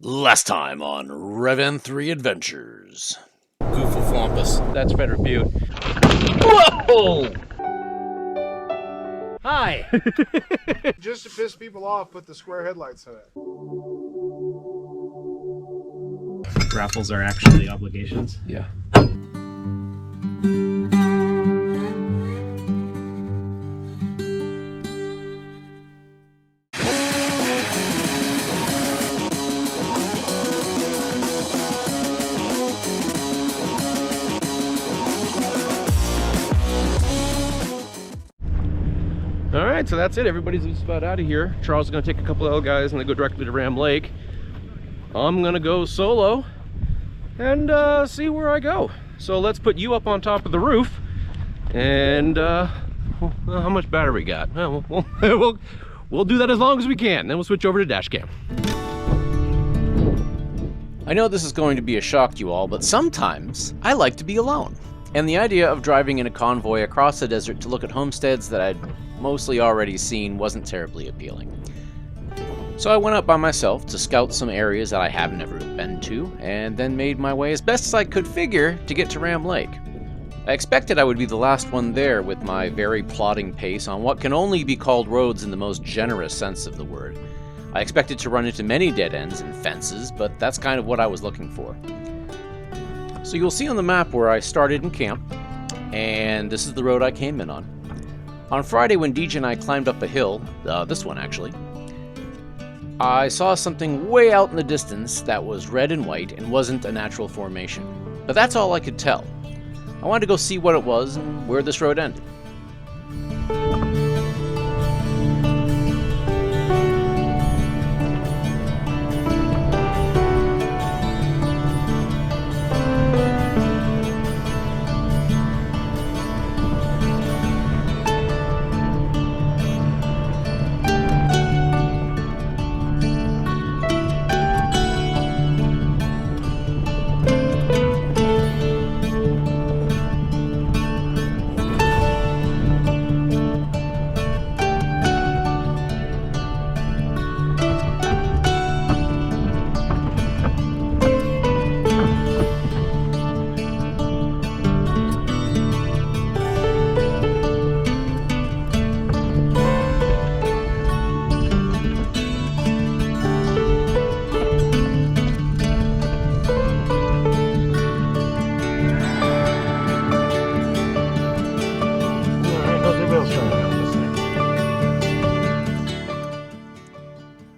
Last time on Revan 3 Adventures. Goofaflumpus. That's Frederick Butte. Whoa! Hi! Just to piss people off, put the square headlights in it. Raffles are actually obligations. Yeah. Alright, so that's it. Everybody's just about out of here. Charles is going to take a couple of other guys and they go directly to Ram Lake. I'm going to go solo and see where I go. So let's put you up on top of the roof. And well, how much battery we got? Well, we'll do that as long as we can. Then we'll switch over to dash cam. I know this is going to be a shock to you all, but sometimes I like to be alone. And the idea of driving in a convoy across the desert to look at homesteads that I'd mostly already seen wasn't terribly appealing. So I went up by myself to scout some areas that I have never been to, and then made my way as best as I could figure to get to Ram Lake. I expected I would be the last one there with my very plodding pace on what can only be called roads in the most generous sense of the word. I expected to run into many dead ends and fences, but that's kind of what I was looking for. So you'll see on the map where I started in camp, and this is the road I came in on. On Friday when DJ and I climbed up a hill, this one actually, I saw something way out in the distance that was red and white and wasn't a natural formation. But that's all I could tell. I wanted to go see what it was and where this road ended.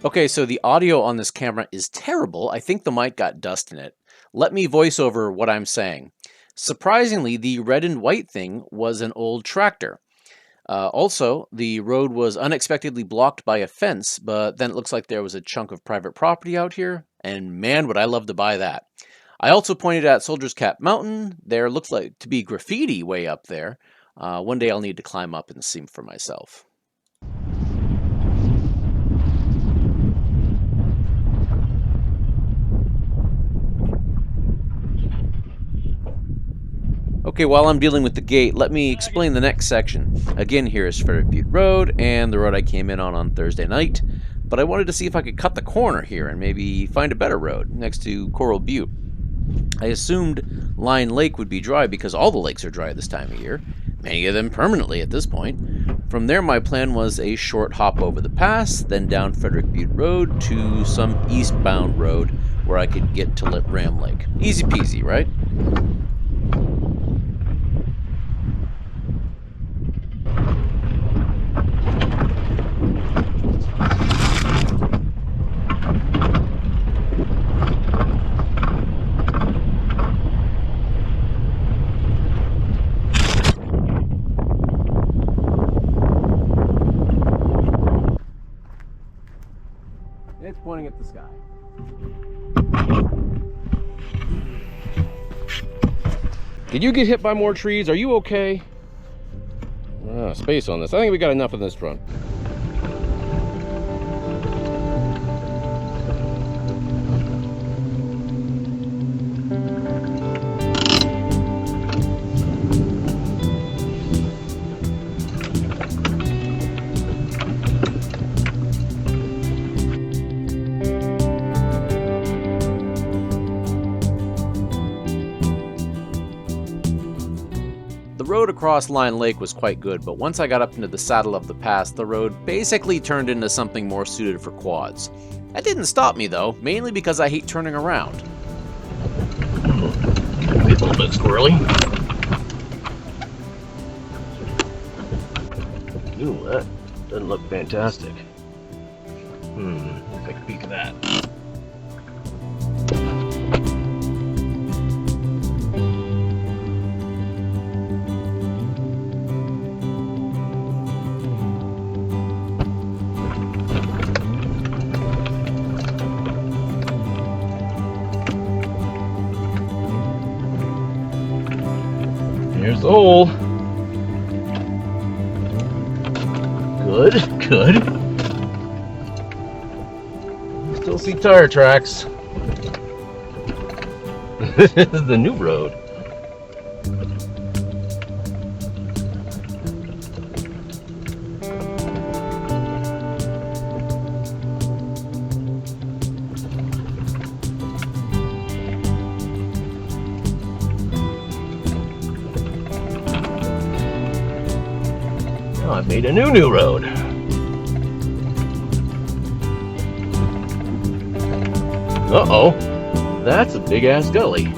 Okay, so the audio on this camera is terrible. I think the mic got dust in it. Let me voice over what I'm saying. Surprisingly, the red and white thing was an old tractor. Also, the road was unexpectedly blocked by a fence, but then it looks like there was a chunk of private property out here, and man, would I love to buy that. I also pointed at Soldier's Cap Mountain. There looks like to be graffiti way up there. One day I'll need to climb up and see for myself. Okay, while I'm dealing with the gate, let me explain the next section. Again, here is Frederick Butte Road, and the road I came in on Thursday night, but I wanted to see if I could cut the corner here and maybe find a better road next to Coral Butte. I assumed Line Lake would be dry because all the lakes are dry this time of year, many of them permanently at this point. From there, my plan was a short hop over the pass, then down Frederick Butte Road to some eastbound road where I could get to Ram Lake. Easy peasy, right? It's pointing at the sky. Did you get hit by more trees? Are you okay? Space on this. I think we got enough in this run. road across Lion Lake was quite good, but once I got up into the saddle of the pass, the road basically turned into something more suited for quads. That didn't stop me though, mainly because I hate turning around. A little bit squirrely. Ooh, that doesn't look fantastic. Take a peek at that. Here's the hole. Good, good. Still see tire tracks. This is the new road. Now I've made a new road. Uh-oh, that's a big-ass gully.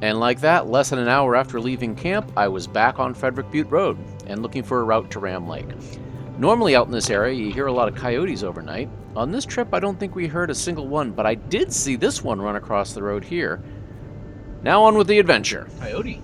And like that, less than an hour after leaving camp, I was back on Frederick Butte Road and looking for a route to Ram Lake. Normally out in this area, you hear a lot of coyotes overnight. On this trip, I don't think we heard a single one, but I did see this one run across the road here. Now on with the adventure. Coyote.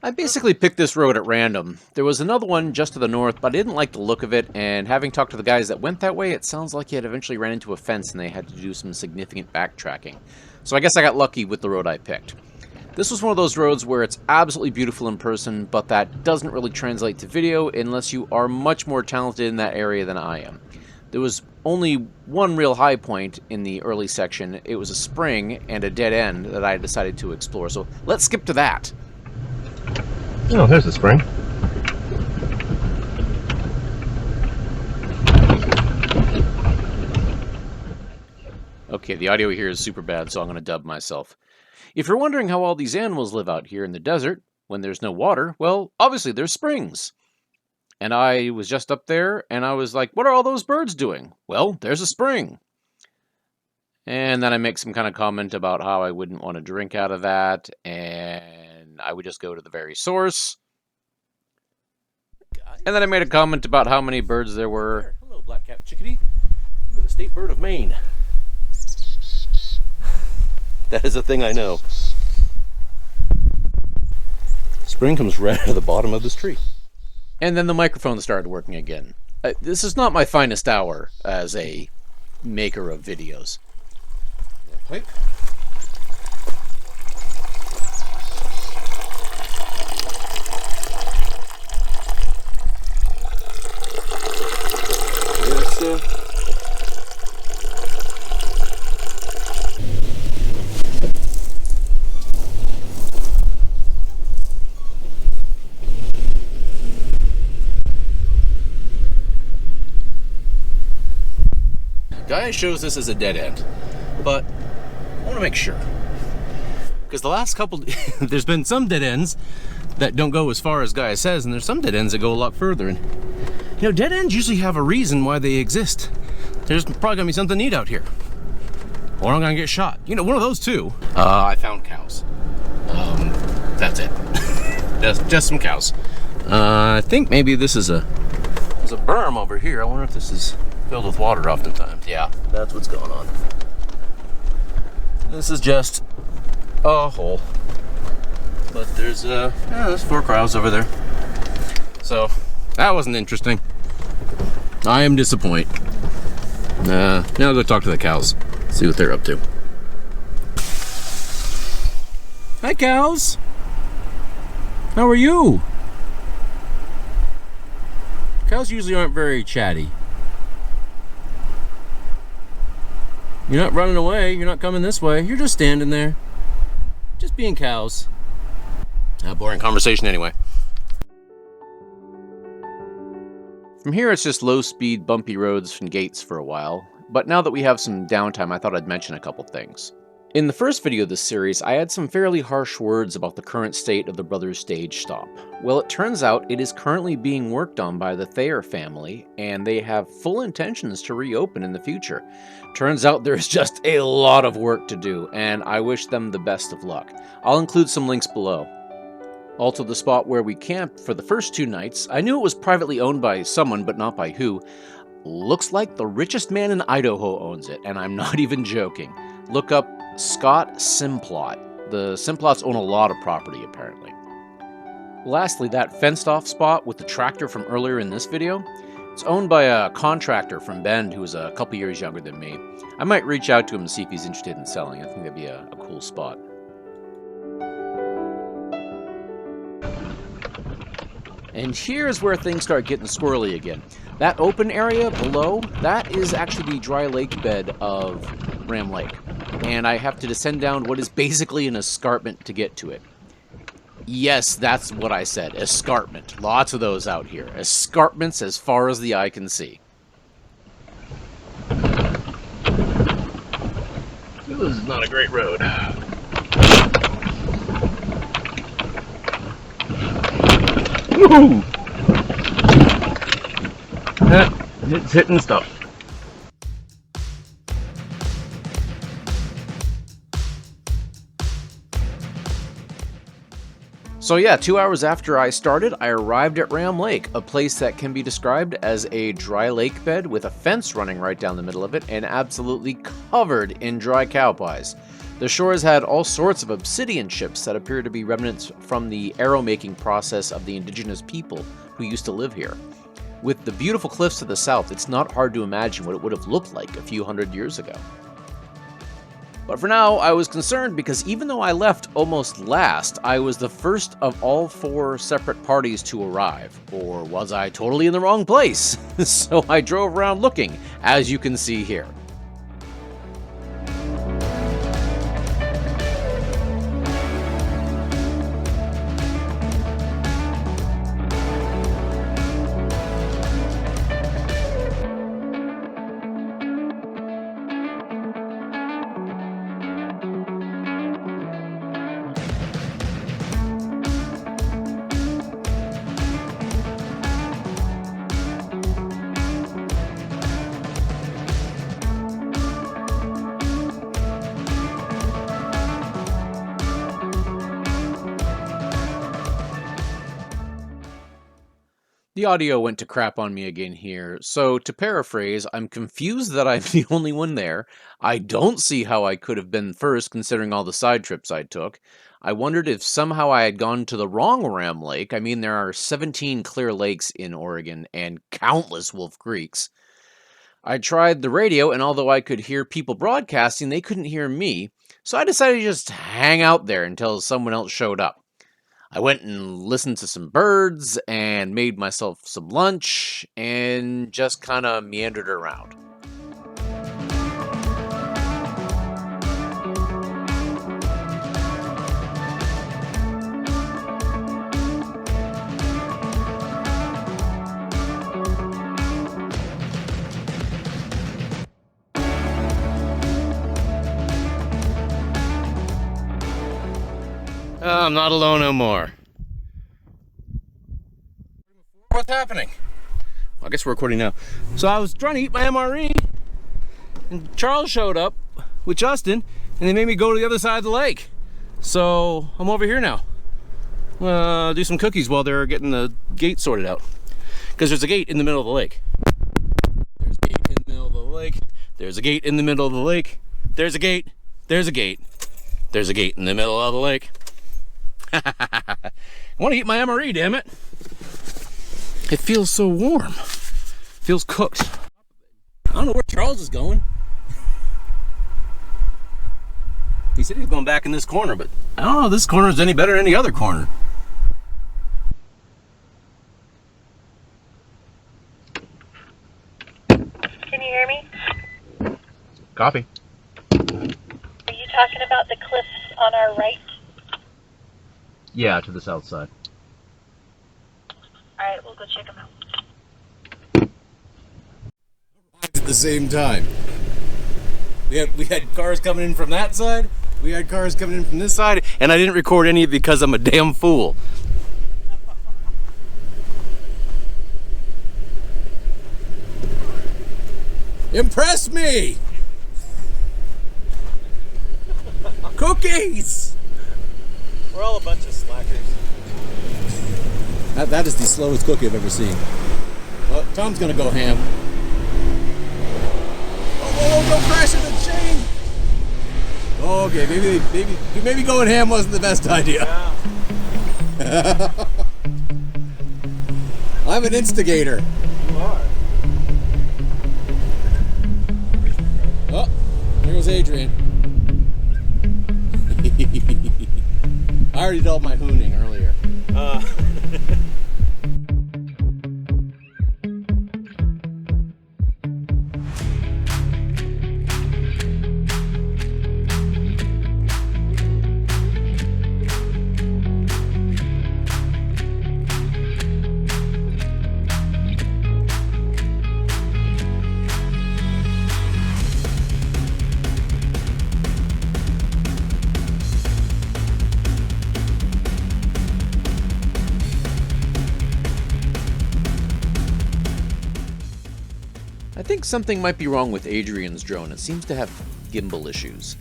I basically picked this road at random. There was another one just to the north, but I didn't like the look of it, and having talked to the guys that went that way, it sounds like he had eventually ran into a fence and they had to do some significant backtracking. So I guess I got lucky with the road I picked. This was one of those roads where it's absolutely beautiful in person, but that doesn't really translate to video unless you are much more talented in that area than I am. There was only one real high point in the early section. It was a spring and a dead end that I decided to explore, so let's skip to that. Oh, there's the spring. Okay, the audio here is super bad, so I'm going to dub myself. If you're wondering how all these animals live out here in the desert when there's no water, well, obviously there's springs. And I was just up there, and I was like, what are all those birds doing? Well, there's a spring. And then I make some kind of comment about how I wouldn't want to drink out of that, and I would just go to the very source. And then I made a comment about how many birds there were. Hello, black-capped chickadee. You are the state bird of Maine. That is a thing I know. Spring comes right out of the bottom of this tree. And then the microphone started working again. This is not my finest hour as a maker of videos. Pipe. Guy shows this as a dead end, but I want to make sure, because the last couple there's been some dead ends that don't go as far as Guy says, and there's some dead ends that go a lot further. And you know, dead ends usually have a reason why they exist. There's probably gonna be something neat out here, or I'm gonna get shot. You know, one of those two. I found cows. That's it. just some cows. I think maybe this is there's a berm over here. I wonder if this is filled with water oftentimes. Yeah, that's what's going on. This is just a hole. But there's 4 crows over there. So that wasn't interesting. I am disappointed. Now I'll go talk to the cows. See what they're up to. Hi cows. How are you? Cows usually aren't very chatty. You're not running away, you're not coming this way, you're just standing there. Just being cows. A boring conversation anyway. From here, it's just low-speed, bumpy roads and gates for a while, but now that we have some downtime, I thought I'd mention a couple things. In the first video of this series, I had some fairly harsh words about the current state of the Brothers Stage Stop. Well, it turns out it is currently being worked on by the Thayer family, and they have full intentions to reopen in the future. Turns out there's just a lot of work to do, and I wish them the best of luck. I'll include some links below. Also, the spot where we camped for the first 2 nights, I knew it was privately owned by someone, but not by who. Looks like the richest man in Idaho owns it, and I'm not even joking. Look up Scott Simplot. The Simplots own a lot of property, apparently. Lastly, that fenced-off spot with the tractor from earlier in this video, it's owned by a contractor from Bend who is a couple years younger than me. I might reach out to him to see if he's interested in selling. I think that'd be a cool spot. And here's where things start getting squirrely again. That open area below, that is actually the dry lake bed of Ram Lake. And I have to descend down what is basically an escarpment to get to it. Yes, that's what I said, escarpment. Lots of those out here. Escarpments as far as the eye can see. This is not a great road. Woohoo! It's hitting stuff. So yeah, 2 hours after I started, I arrived at Ram Lake, a place that can be described as a dry lake bed with a fence running right down the middle of it and absolutely covered in dry cow pies. The shores had all sorts of obsidian chips that appear to be remnants from the arrow-making process of the indigenous people who used to live here. With the beautiful cliffs to the south, it's not hard to imagine what it would have looked like a few hundred years ago. But for now, I was concerned because even though I left almost last, I was the first of all 4 separate parties to arrive. Or was I totally in the wrong place? So I drove around looking, as you can see here. The audio went to crap on me again here, so to paraphrase, I'm confused that I'm the only one there. I don't see how I could have been first considering all the side trips I took. I wondered if somehow I had gone to the wrong Ram Lake. I mean, there are 17 clear lakes in Oregon and countless Wolf Creeks. I tried the radio, and although I could hear people broadcasting, they couldn't hear me, so I decided to just hang out there until someone else showed up. I went and listened to some birds and made myself some lunch and just kind of meandered around. I'm not alone no more. What's happening? Well, I guess we're recording now. So I was trying to eat my MRE, and Charles showed up with Justin, and they made me go to the other side of the lake. So I'm over here now. Do some cookies while they're getting the gate sorted out. Because there's a gate in the middle of the lake. There's a gate in the middle of the lake. There's a gate in the middle of the lake. There's a gate There's a gate. There's a gate in the middle of the lake. I want to eat my MRE, damn it. It feels so warm. Feels cooked. I don't know where Charles is going. He said he was going back in this corner, but I don't know if this corner is any better than any other corner. Can you hear me? Copy. Are you talking about the cliffs on our right? Yeah, to the south side. Alright, we'll go check them out. At the same time. We had cars coming in from that side, we had cars coming in from this side, and I didn't record any of it because I'm a damn fool. Impress me! Cookies! We're all a bunch of slackers. That is the slowest cookie I've ever seen. Well, Tom's gonna go ham. Oh, don't crash into the chain! Oh, okay, maybe going ham wasn't the best idea. Yeah. I'm an instigator. You are. Oh, there goes Adrian. I already did all my hooning earlier. I think something might be wrong with Adrian's drone. It seems to have gimbal issues.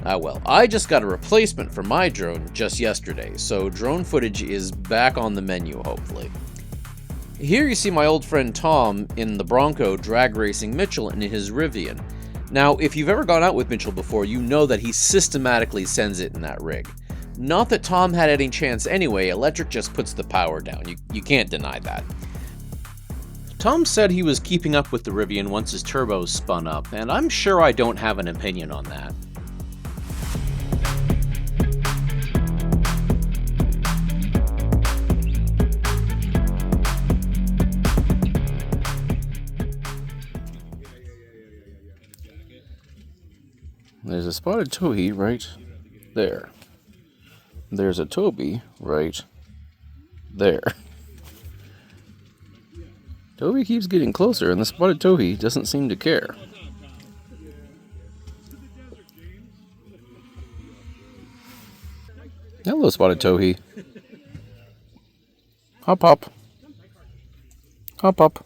Well, I just got a replacement for my drone just yesterday, so drone footage is back on the menu, hopefully. Here you see my old friend Tom in the Bronco drag racing Mitchell in his Rivian. Now, if you've ever gone out with Mitchell before, you know that he systematically sends it in that rig. Not that Tom had any chance anyway, electric just puts the power down. You can't deny that. Tom said he was keeping up with the Rivian once his turbos spun up, and I'm sure I don't have an opinion on that. There's a spotted towhee right there. There's a Toby right there. Toby keeps getting closer, and the spotted towhee doesn't seem to care. Hello, spotted towhee. Hop, hop. Hop, hop.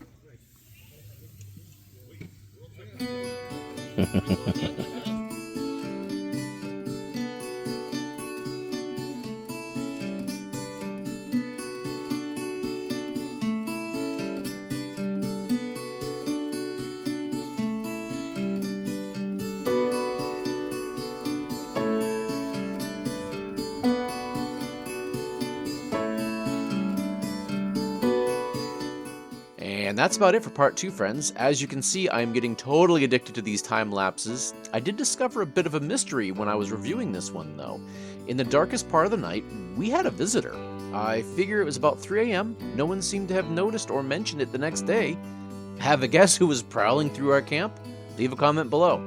And that's about it for part 2, friends. As you can see, I'm getting totally addicted to these time lapses. I did discover a bit of a mystery when I was reviewing this one, though. In the darkest part of the night, we had a visitor. I figure it was about 3 a.m. No one seemed to have noticed or mentioned it the next day. Have a guess who was prowling through our camp? Leave a comment below.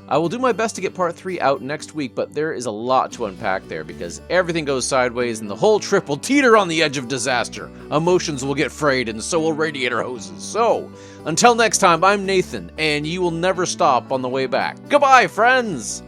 I will do my best to get part 3 out next week, but there is a lot to unpack there because everything goes sideways and the whole trip will teeter on the edge of disaster. Emotions will get frayed and so will radiator hoses. So, until next time, I'm Nathan, and you will never stop on the way back. Goodbye, friends!